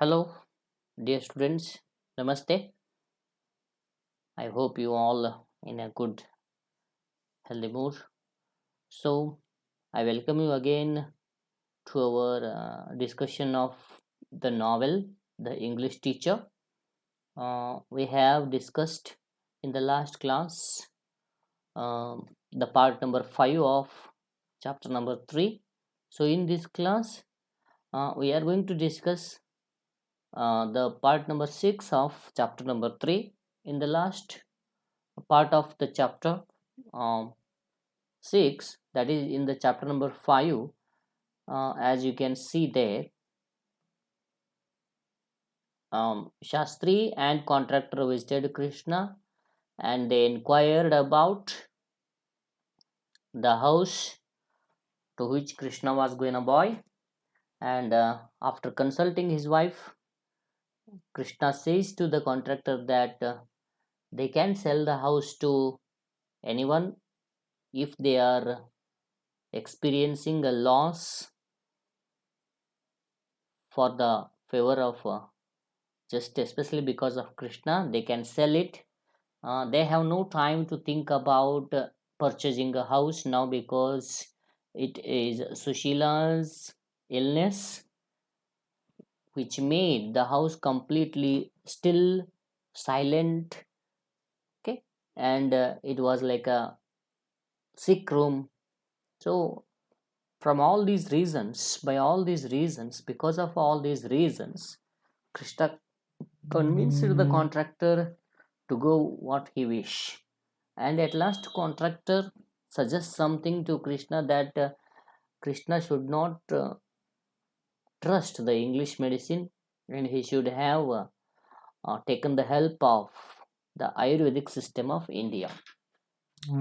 Hello, dear students. Namaste. I hope you all in a good, healthy mood. So, I welcome you again to our discussion of the novel, The English Teacher. We have discussed in the last class the part number 5 of chapter number 3. So, in this class, we are going to discuss the part number 6 of chapter number 3. In the last part of the chapter um, 6, that is in the chapter number 5, as you can see there, Shastri and contractor visited Krishna and they inquired about the house to which Krishna was going to buy. And after consulting his wife, Krishna says to the contractor that they can sell the house to anyone if they are experiencing a loss for the favor of just especially because of Krishna, they can sell it. They have no time to think about purchasing a house now because it is Sushila's illness which made the house completely still, silent. Okay, and it was like a sick room. So, from all these reasons, by all these reasons, because of all these reasons, Krishna convinced the contractor to go what he wish, and at last contractor suggests something to Krishna that Krishna should not trust the English medicine and he should have taken the help of the Ayurvedic system of India.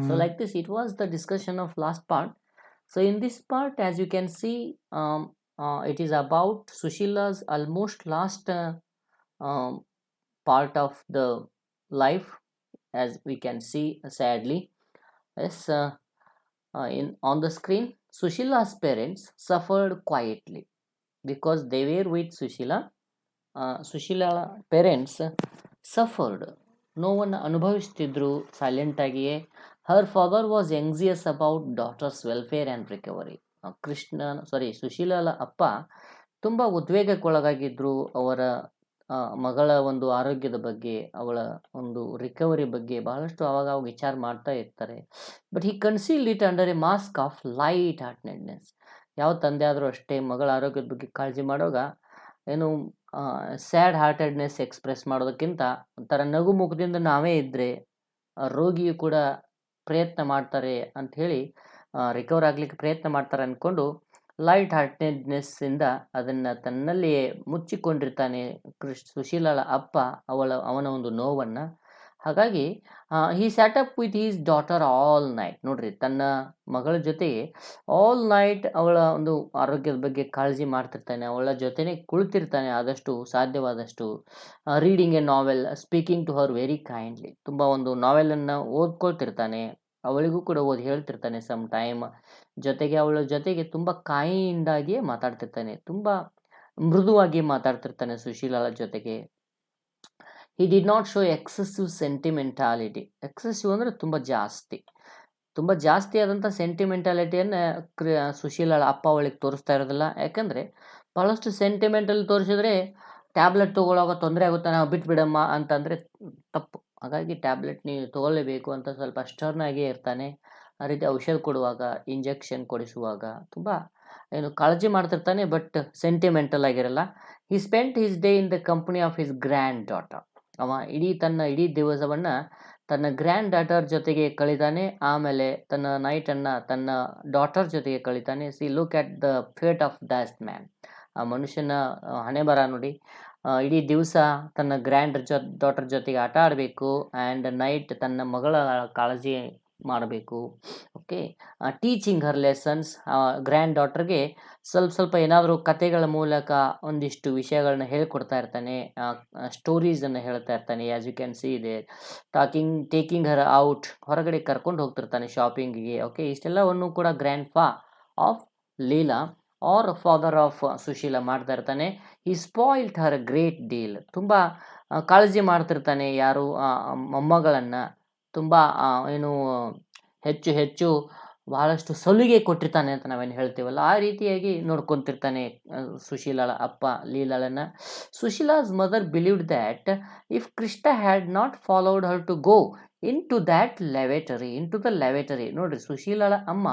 So like this, it was the discussion of last part. So in this part, as you can see, it is about Sushila's almost last um, part of the life, as we can see sadly. Yes, in on the screen, Sushila's parents suffered quietly because they were with Sushila. Sushila parents suffered. No one ಅನುಭವಿಸ್ತಿದ್ರು silent ಆಗಿಯೇ. Her father was anxious about daughter's welfare and recovery. ಸುಶೀಲಳ ಅಪ್ಪ ತುಂಬ ಉದ್ವೇಗಕ್ಕೊಳಗಾಗಿದ್ರು ಅವರ ಮಗಳ ಒಂದು ಆರೋಗ್ಯದ ಬಗ್ಗೆ, ಅವಳ ಒಂದು ರಿಕವರಿ ಬಗ್ಗೆ ಬಹಳಷ್ಟು ಅವಾಗ ವಿಚಾರ ಮಾಡ್ತಾ ಇರ್ತಾರೆ. But he concealed it under a mask of light heartedness. ಯಾವ ತಂದೆ ಆದರೂ ಅಷ್ಟೇ ಮಗಳ ಆರೋಗ್ಯದ ಬಗ್ಗೆ ಕಾಳಜಿ ಮಾಡುವಾಗ ಏನು ಸ್ಯಾಡ್ ಹಾರ್ಟೆಡ್ನೆಸ್ ಎಕ್ಸ್ಪ್ರೆಸ್ ಮಾಡೋದಕ್ಕಿಂತ ಒಂಥರ ನಗು ಮುಖದಿಂದ ನಾವೇ ಇದ್ದರೆ ರೋಗಿಯು ಕೂಡ ಪ್ರಯತ್ನ ಮಾಡ್ತಾರೆ ಅಂಥೇಳಿ ರಿಕವರ್ ಆಗಲಿಕ್ಕೆ ಪ್ರಯತ್ನ ಮಾಡ್ತಾರೆ ಅಂದ್ಕೊಂಡು ಲೈಟ್ ಹಾರ್ಟೆಡ್ನೆಸ್ಸಿಂದ ಅದನ್ನು ತನ್ನಲ್ಲಿಯೇ ಮುಚ್ಚಿಕೊಂಡಿರ್ತಾನೆ ಸುಶೀಲಳ ಅಪ್ಪ ಅವನ ಒಂದು ನೋವನ್ನು. ಹಾಗಾಗಿ he sat up with his daughter all night. ನೋಡ್ರಿ, ತನ್ನ ಮಗಳ ಜೊತೆಗೆ ಆಲ್ ನೈಟ್ ಅವಳ ಒಂದು ಆರೋಗ್ಯದ ಬಗ್ಗೆ ಕಾಳಜಿ ಮಾಡ್ತಿರ್ತಾನೆ, ಅವಳ ಜೊತೆನೇ ಕುಳಿತಿರ್ತಾನೆ ಆದಷ್ಟು ಸಾಧ್ಯವಾದಷ್ಟು. Reading a novel, speaking to her very kindly. ತುಂಬ ಒಂದು ನಾವೆಲನ್ನು ಓದ್ಕೊಳ್ತಿರ್ತಾನೆ, ಅವಳಿಗೂ ಕೂಡ ಓದಿ ಹೇಳ್ತಿರ್ತಾನೆ ಸಮ್ ಟೈಮ್. ಜೊತೆಗೆ ಅವಳ ಜೊತೆಗೆ ತುಂಬ ಕಾಯಿಂಡಾಗಿಯೇ ಮಾತಾಡ್ತಿರ್ತಾನೆ, ತುಂಬ ಮೃದುವಾಗಿ ಮಾತಾಡ್ತಿರ್ತಾನೆ ಸುಶೀಲಳ ಜೊತೆಗೆ. He did not show excessive sentimentality. Excessive ಅಂದರೆ ತುಂಬ ಜಾಸ್ತಿ ಆದಂಥ ಸೆಂಟಿಮೆಂಟಾಲಿಟಿಯನ್ನು ಸುಶೀಲಳ ಅಪ್ಪ ಅವಳಿಗೆ ತೋರಿಸ್ತಾ ಇರೋದಿಲ್ಲ. ಯಾಕಂದರೆ ಭಾಳಷ್ಟು ಸೆಂಟಿಮೆಂಟಲ್ಲಿ ತೋರಿಸಿದ್ರೆ ಟ್ಯಾಬ್ಲೆಟ್ ತೊಗೊಳ್ಳೋವಾಗ ತೊಂದರೆ ಆಗುತ್ತೆ, ನಾವು ಬಿಟ್ಬಿಡಮ್ಮ ಅಂತಂದರೆ ತಪ್ಪು. ಹಾಗಾಗಿ ಟ್ಯಾಬ್ಲೆಟ್ ನೀವು ತೊಗೊಳ್ಳೇಬೇಕು ಅಂತ ಸ್ವಲ್ಪ ಸ್ಟರ್ನ್ ಆಗಿಯೇ ಇರ್ತಾನೆ. ಆ ರೀತಿ ಔಷಧ ಕೊಡುವಾಗ, ಇಂಜೆಕ್ಷನ್ ಕೊಡಿಸುವಾಗ ತುಂಬ ಕಾಳಜಿ ಮಾಡ್ತಿರ್ತಾನೆ, ಬಟ್ ಸೆಂಟಿಮೆಂಟಲ್ ಆಗಿರಲ್ಲ. He spent his day in the company of his granddaughter. ಅವ ಇಡೀ ದಿವಸವನ್ನು ತನ್ನ ಗ್ರ್ಯಾಂಡ್ ಡಾಟರ್ ಜೊತೆಗೆ ಕಳೀತಾನೆ, ಆಮೇಲೆ ತನ್ನ ನೈಟನ್ನು ತನ್ನ ಡಾಟರ್ ಜೊತೆಗೆ ಕಳೀತಾನೆ. See look at the fate of that man. ಆ ಮನುಷ್ಯನ ಹಣೆ ಬರ ನೋಡಿ. ಇಡೀ ದಿವಸ ತನ್ನ ಡಾಟರ್ ಜೊತೆಗೆ ಆಟ ಆಡಬೇಕು, ಆ್ಯಂಡ್ ನೈಟ್ ತನ್ನ ಮಗಳ ಕಾಳಜಿ ಮಾಡಬೇಕು. ಓಕೆ, ಟೀಚಿಂಗ್ ಹರ್ ಲೆಸನ್ಸ್. ಗ್ರ್ಯಾಂಡ್ ಡಾಟರ್ಗೆ ಸ್ವಲ್ಪ ಏನಾದರೂ ಕತೆಗಳ ಮೂಲಕ ಒಂದಿಷ್ಟು ವಿಷಯಗಳನ್ನ ಹೇಳ್ಕೊಡ್ತಾ ಇರ್ತಾನೆ, ಸ್ಟೋರೀಸನ್ನು ಹೇಳ್ತಾ ಇರ್ತಾನೆ. ಆ್ಯಸ್ ಯು ಕ್ಯಾನ್ ಸಿ ಇದೆ ಟೇಕಿಂಗ್ ಹರ್ ಔಟ್, ಹೊರಗಡೆ ಕರ್ಕೊಂಡು ಹೋಗ್ತಿರ್ತಾನೆ ಶಾಪಿಂಗಿಗೆ. ಓಕೆ, ಇಷ್ಟೆಲ್ಲವನ್ನು ಕೂಡ ಗ್ರ್ಯಾಂಡ್ ಫಾ of Leela or father of Sushila ಮಾಡ್ತಾ ಇರ್ತಾನೆ. He spoiled her great deal. ತುಂಬ ಕಾಳಜಿ ಮಾಡ್ತಿರ್ತಾನೆ ಯಾರು ಮೊಮ್ಮಗಳನ್ನು. ತುಂಬ ಏನು ಹೆಚ್ಚು ಹೆಚ್ಚು ಬಹಳಷ್ಟು ಸಲುಗೆ ಕೊಟ್ಟಿರ್ತಾನೆ ಅಂತ ನಾವೇನು ಹೇಳ್ತೀವಲ್ಲ, ಆ ರೀತಿಯಾಗಿ ನೋಡ್ಕೊತಿರ್ತಾನೆ ಸುಶೀಲಾಳ ಅಪ್ಪ ಲೀಲಾಳನ್ನ. Sushila's mother believed that if Krishna had not followed her to go into the lavatory. ನೋಡ್ರಿ, ಸುಶೀಲಾಳ ಅಮ್ಮ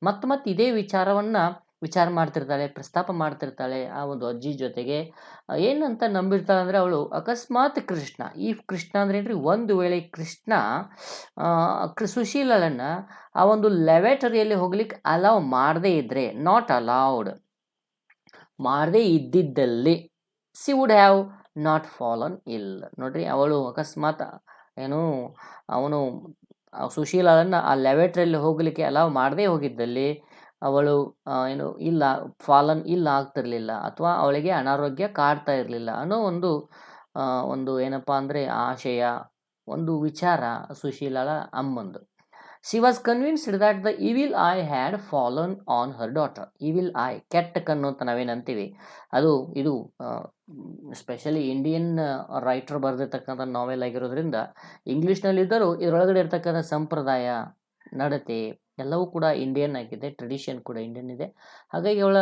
ಮತ್ತೆ ಇದೇ ವಿಚಾರ ಮಾಡ್ತಿರ್ತಾಳೆ, ಪ್ರಸ್ತಾಪ ಮಾಡ್ತಿರ್ತಾಳೆ ಆ ಒಂದು ಅಜ್ಜಿ ಜೊತೆಗೆ. ಏನಂತ ನಂಬಿರ್ತಾಳೆ ಅಂದರೆ ಅವಳು, ಅಕಸ್ಮಾತ್ ಕೃಷ್ಣ, ಈ ಕೃಷ್ಣ ಅಂದ್ರೆ ಏನ್ರಿ, ಒಂದು ವೇಳೆ ಕೃಷ್ಣ ಸುಶೀಲಳನ್ನ ಆ ಒಂದು ಲ್ಯಾವೆಟರಿಯಲ್ಲಿ ಹೋಗ್ಲಿಕ್ಕೆ ಅಲೌ ಮಾಡದೇ ಇದ್ರೆ, ನಾಟ್ ಅಲೌಡ್ ಮಾಡದೇ ಇದ್ದಿದ್ದಲ್ಲಿ, she would have not fallen ill. ನೋಡ್ರಿ, ಅವಳು ಅಕಸ್ಮಾತ್ ಅವನು ಸುಶೀಲಳನ್ನು ಆ ಲ್ಯಾವೆಟರಿಯಲ್ಲಿ ಹೋಗಲಿಕ್ಕೆ ಅಲೌ ಮಾಡದೇ ಹೋಗಿದ್ದಲ್ಲಿ ಅವಳು ಫಾಲನ್ ಇಲ್ಲ ಆಗ್ತಿರ್ಲಿಲ್ಲ, ಅಥವಾ ಅವಳಿಗೆ ಅನಾರೋಗ್ಯ ಕಾಡ್ತಾ ಇರಲಿಲ್ಲ ಅನ್ನೋ ಒಂದು ಏನಪ್ಪ ಅಂದರೆ ಆಶಯ, ಒಂದು ವಿಚಾರ ಸುಶೀಲಾಳ ಅಮ್ಮಂದು. She was convinced that the evil eye had fallen on her daughter. Evil eye, ಕೆಟ್ಟ ಕಣ್ಣು ಅಂತ ನಾವೇನಂತೀವಿ, ಇದು ಸ್ಪೆಷಲಿ ಇಂಡಿಯನ್ ರೈಟರ್ ಬರೆದಿರ್ತಕ್ಕಂಥ ನಾವೆಲ್ ಆಗಿರೋದ್ರಿಂದ ಇಂಗ್ಲೀಷ್ನಲ್ಲಿದ್ದರೂ ಇದರೊಳಗಡೆ ಇರ್ತಕ್ಕಂಥ ಸಂಪ್ರದಾಯ, ನಡತೆ ಎಲ್ಲವೂ ಕೂಡ ಇಂಡಿಯನ್ ಆಗಿದೆ, ಟ್ರೆಡಿಷನ್ ಕೂಡ ಇಂಡಿಯನ್ ಇದೆ. ಹಾಗಾಗಿ ಅವಳ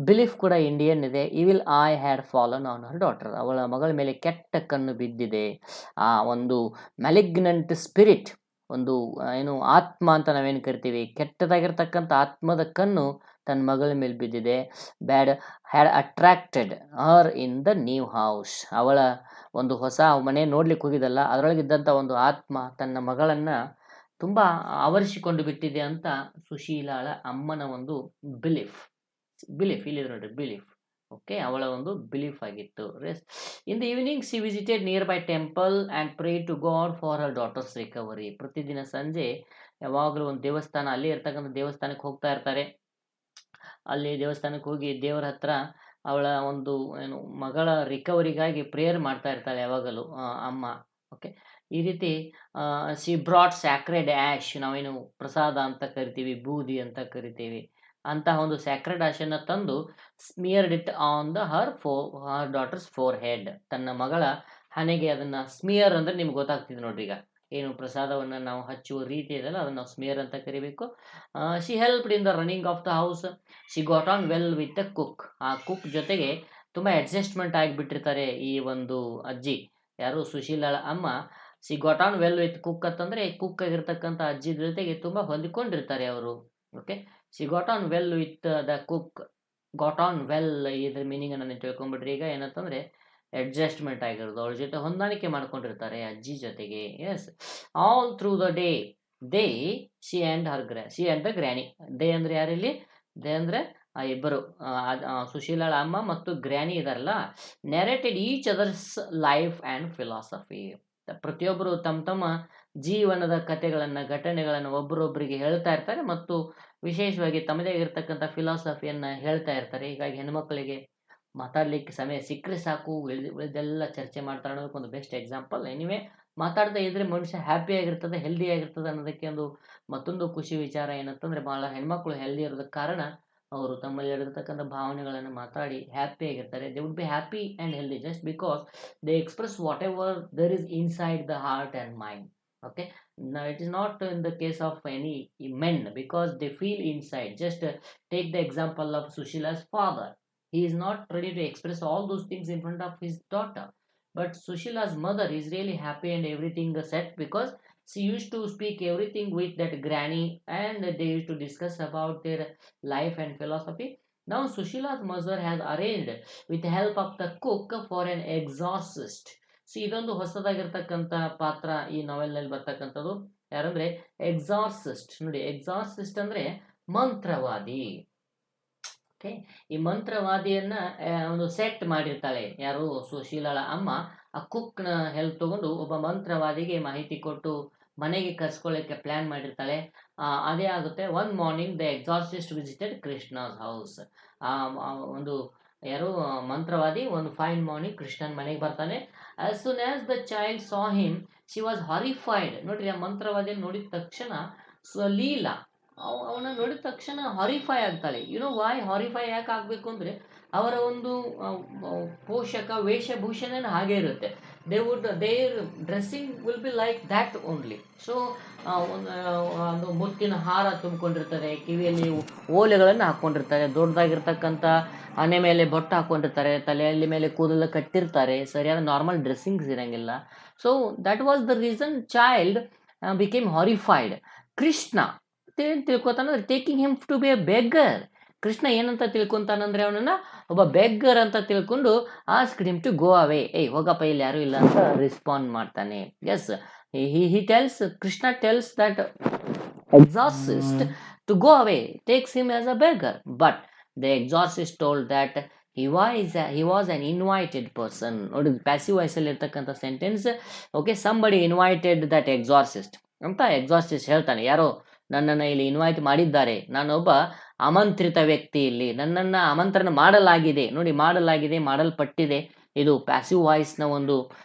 ಬಿಲೀಫ್ ಕೂಡ ಇಂಡಿಯನ್ ಇದೆ. Evil eye had fallen on her daughter, ಅವಳ ಮಗಳ ಮೇಲೆ ಕೆಟ್ಟ ಕಣ್ಣು ಬಿದ್ದಿದೆ. ಆ ಒಂದು ಮ್ಯಾಲಿಗ್ನೆಂಟ್ ಸ್ಪಿರಿಟ್, ಒಂದು ಆತ್ಮ ಅಂತ ನಾವೇನು ಕರಿತೀವಿ, ಕೆಟ್ಟದಾಗಿರ್ತಕ್ಕಂಥ ಆತ್ಮದ ಕಣ್ಣು ತನ್ನ ಮಗಳ ಮೇಲೆ ಬಿದ್ದಿದೆ. Had attracted Har in the new house. ಅವಳ ಒಂದು ಹೊಸ ಮನೆ ನೋಡ್ಲಿಕ್ಕೆ ಹೋಗಿದಲ್ಲ, ಅದರೊಳಗಿದ್ದಂಥ ಒಂದು ಆತ್ಮ ತನ್ನ ಮಗಳನ್ನು ತುಂಬ ಆವರಿಸಿಕೊಂಡು ಬಿಟ್ಟಿದೆ ಅಂತ ಸುಶೀಲಾಳ ಅಮ್ಮನ ಒಂದು ಬಿಲೀಫ್ ಇಲ್ಲಿದೆ ನೋಡ್ರಿ, ಬಿಲೀಫ್. ಓಕೆ, ಅವಳ ಒಂದು ಬಿಲೀಫ್ ಆಗಿತ್ತು. In the evening she visited nearby temple and pray to God for her daughter's recovery. ಪ್ರತಿದಿನ ಸಂಜೆ ಯಾವಾಗಲೂ ಒಂದು ದೇವಸ್ಥಾನ, ಅಲ್ಲಿ ಇರ್ತಕ್ಕಂಥ ದೇವಸ್ಥಾನಕ್ಕೆ ಹೋಗ್ತಾ ಇರ್ತಾರೆ. ಅಲ್ಲಿ ದೇವಸ್ಥಾನಕ್ಕೆ ಹೋಗಿ ದೇವರ ಹತ್ರ ಅವಳ ಒಂದು ಮಗಳ ರಿಕವರಿಗಾಗಿ ಪ್ರೇಯರ್ ಮಾಡ್ತಾ ಇರ್ತಾಳೆ ಯಾವಾಗಲೂ ಅಮ್ಮ. ಓಕೆ, ಈ ರೀತಿ ಸಿ ಬ್ರಾಟ್ ಸ್ಯಾಕ್ರೆಡ್ ಆ್ಯಶ್, ನಾವೇನು ಪ್ರಸಾದ ಅಂತ ಕರಿತೀವಿ, ಬೂದಿ ಅಂತ ಕರಿತೀವಿ, ಅಂತಹ ಒಂದು ಸ್ಯಾಕ್ರೆಡ್ ಆ್ಯಶನ್ನು ತಂದು smeared it on her daughters four head. ತನ್ನ ಮಗಳ ಹಣೆಗೆ ಅದನ್ನು, ಸ್ಮಿಯರ್ ಅಂದರೆ ನಿಮ್ಗೆ ಗೊತ್ತಾಗ್ತಿದೆ ನೋಡ್ರಿ, ಈಗ ಏನು ಪ್ರಸಾದವನ್ನು ನಾವು ಹಚ್ಚುವ ರೀತಿ ಇದೆಯಲ್ಲ, ಅದನ್ನು ನಾವು ಸ್ಮಿಯರ್ ಅಂತ ಕರಿಬೇಕು. She helped in the running of the house. She got on well with the cook. ಆ ಕುಕ್ ಜೊತೆಗೆ ತುಂಬ ಅಡ್ಜಸ್ಟ್ಮೆಂಟ್ ಆಗಿಬಿಟ್ಟಿರ್ತಾರೆ ಈ ಒಂದು ಅಜ್ಜಿ, ಯಾರು ಸುಶೀಲಾಳ ಅಮ್ಮ. C got on well with cook ಅಂತಂದರೆ ಕುಕ್ ಆಗಿರ್ತಕ್ಕಂಥ ಅಜ್ಜಿ ಜೊತೆಗೆ ತುಂಬ ಹೊಂದಿಕೊಂಡಿರ್ತಾರೆ ಅವರು. Okay, C got on well with the cook. Got on well, ಇದ್ರ ಮೀನಿಂಗನ್ನು ನೀವು ತಿಳ್ಕೊಂಬಿಟ್ರಿ. ಈಗ ಏನಂತಂದರೆ ಅಡ್ಜಸ್ಟ್ಮೆಂಟ್ ಆಗಿರೋದು, ಅವಳ ಜೊತೆ ಹೊಂದಾಣಿಕೆ ಮಾಡ್ಕೊಂಡಿರ್ತಾರೆ ಅಜ್ಜಿ ಜೊತೆಗೆ. Yes, all through the day they she and the granny. They ಅಂದರೆ ಯಾರಿಲ್ಲಿ? ದೇ ಅಂದರೆ ಇಬ್ಬರು, ಸುಶೀಲಾಳ ಅಮ್ಮ ಮತ್ತು ಗ್ರ್ಯಾನಿ ಇದಾರಲ್ಲ, narrated each others life and philosophy. ಪ್ರತಿಯೊಬ್ಬರು ತಮ್ಮ ಜೀವನದ ಕಥೆಗಳನ್ನು, ಘಟನೆಗಳನ್ನು ಒಬ್ಬರೊಬ್ಬರಿಗೆ ಹೇಳ್ತಾ ಇರ್ತಾರೆ, ಮತ್ತು ವಿಶೇಷವಾಗಿ ತಮ್ಮದೇ ಆಗಿರ್ತಕ್ಕಂಥ ಫಿಲಾಸಫಿಯನ್ನು ಹೇಳ್ತಾ ಇರ್ತಾರೆ. ಹೀಗಾಗಿ ಹೆಣ್ಮಕ್ಳಿಗೆ ಮಾತಾಡಲಿಕ್ಕೆ ಸಮಯ ಸಿಕ್ಕರೆ ಸಾಕು, ಉಳಿದೆಲ್ಲ ಚರ್ಚೆ ಮಾಡ್ತಾ ಅನ್ನೋದಕ್ಕೆ ಒಂದು ಬೆಸ್ಟ್ ಎಕ್ಸಾಂಪಲ್. ಎನಿವೆ, ಮಾತಾಡ್ತಾ ಇದ್ದರೆ ಮನುಷ್ಯ ಹ್ಯಾಪಿ ಆಗಿರ್ತದೆ, ಹೆಲ್ದಿ ಆಗಿರ್ತದೆ ಅನ್ನೋದಕ್ಕೆ ಮತ್ತೊಂದು ಖುಷಿ ವಿಚಾರ ಏನಂತಂದರೆ, ಭಾಳ ಹೆಣ್ಮಕ್ಳು ಹೆಲ್ದಿ ಇರೋದಕ್ಕೆ ಕಾರಣ ಅವರು ತಮ್ಮಲ್ಲಿ ಇರತಕ್ಕಂಥ ಭಾವನೆಗಳನ್ನು ಮಾತಾಡಿ ಹ್ಯಾಪಿ ಆಗಿರ್ತಾರೆ. They would be happy and healthy just because they express whatever there is inside the heart and mind. Okay, now it is not in the case of any men because they feel inside. Just take the example of Sushila's father. He is not ready to express all those things in front of his daughter, but Sushila's mother is really happy and everything set because she used to speak everything with that granny, and they used to discuss about their life and philosophy. Now Sushila's mother has arranged with the help of the cook for an exorcist. So ಇದೊಂದು ಹೊಸದಾಗಿರ್ತಕ್ಕಂಥ ಪಾತ್ರ ಈ ನಾವೆಲ್ನಲ್ಲಿ ಬರ್ತಕ್ಕಂಥದ್ದು. ಯಾರಂದ್ರೆ ಎಕ್ಸಾರ್ಸಿಸ್ಟ್. ನೋಡಿ, ಎಕ್ಸಾರ್ಸಿಸ್ಟ್ ಅಂದ್ರೆ ಮಂತ್ರವಾದಿ. Okay, ಈ ಮಂತ್ರವಾದಿಯನ್ನ ಒಂದು set ಮಾಡಿರ್ತಾಳೆ ಯಾರು? ಸುಶೀಲಾಳ ಅಮ್ಮ ಆ ಕುಕ್ನ ಹೆಲ್ಪ್ ತಗೊಂಡು ಒಬ್ಬ ಮಂತ್ರವಾದಿಗೆ ಮಾಹಿತಿ ಕೊಟ್ಟು ಮನೆಗೆ ಕರ್ಸ್ಕೊಳ್ಳೋಕ್ಕೆ ಪ್ಲಾನ್ ಮಾಡಿರ್ತಾಳೆ. ಅದೇ ಆಗುತ್ತೆ. One morning the exorcist visited Krishna's house. ಒಂದು ಯಾರು ಮಂತ್ರವಾದಿ ಒಂದು ಫೈನ್ ಮಾರ್ನಿಂಗ್ ಕೃಷ್ಣನ್ ಮನೆಗೆ ಬರ್ತಾನೆ. As soon as the child saw him she was horrified. ನೋಡ್ರಿ, ಆ ಮಂತ್ರವಾದಿ ನೋಡಿದ ತಕ್ಷಣ ಲೀಲಾ ಅವನ ನೋಡಿದ ತಕ್ಷಣ ಹಾರಿಫೈ ಆಗ್ತಾಳೆ. ವೈ ಹಾರಿಫೈ ಯಾಕೆ ಆಗಬೇಕು ಅಂದರೆ ಅವರ ಒಂದು ಪೋಷಕ ವೇಷಭೂಷಣ ಹಾಗೆ ಇರುತ್ತೆ. Their dressing will be like that only. So ಒಂದು ಮುತ್ತಿನ ಹಾರ ತುಂಬಿಕೊಂಡಿರ್ತಾರೆ, ಕಿವಿಯಲ್ಲಿ ಓಲೆಗಳನ್ನು ಹಾಕ್ಕೊಂಡಿರ್ತಾರೆ, ದೊಡ್ಡದಾಗಿರ್ತಕ್ಕಂಥ ಹಣೆ ಮೇಲೆ ಬೊಟ್ಟು ಹಾಕ್ಕೊಂಡಿರ್ತಾರೆ, ತಲೆಯಲ್ಲಿ ಮೇಲೆ ಕೂದಲು ಕಟ್ಟಿರ್ತಾರೆ, ಸರಿಯಾದ ನಾರ್ಮಲ್ ಡ್ರೆಸ್ಸಿಂಗ್ಸ್ ಇರೋಂಗಿಲ್ಲ. So that was the reason child became horrified. Krishna ತಿಳ್ಕೊತಾನಂದ್ರೆ taking him to be a beggar. Krishna ಏನಂತ ತಿಳ್ಕೊಂತಾನಂದ್ರೆ ಅವನನ್ನ ಒಬ್ಬ ಬೆಗ್ಗರ್ ಅಂತ ತಿಳ್ಕೊಂಡು asked him to go away. ಹೋಗಪ್ಪ, ಇಲ್ಲಿ ಯಾರು ಇಲ್ಲ ಅಂತ ರೆಸ್ಪಾಂಡ್ ಮಾಡ್ತಾನೆ. Yes, he tells, Krishna tells that exorcist to go away, takes him as a beggar, but the exorcist told that he was an invited person. ನೋಡಿ, passive voice ಅಲ್ಲಿ ಇರ್ತಕ್ಕಂಥ sentence. Okay, somebody invited that exorcist ಅಂತ ಎಕ್ಸಾರ್ಸಿಸ್ಟ್ ಹೇಳ್ತಾನೆ. ಯಾರೋ ನನ್ನನ್ನು ಇಲ್ಲಿ invite ಮಾಡಿದ್ದಾರೆ, ನಾನೊಬ್ಬ ಆಮಂತ್ರಿತ ವ್ಯಕ್ತಿ, ಇಲ್ಲಿ ನನ್ನನ್ನು ಆಮಂತ್ರಣ ಮಾಡಲಾಗಿದೆ. ನೋಡಿ, ಮಾಡಲಾಗಿದೆ, ಮಾಡಲ್ಪಟ್ಟಿದೆ, ಇದು ಪ್ಯಾಸಿವ್ ವಾಯ್ಸ್ನ ಒಂದು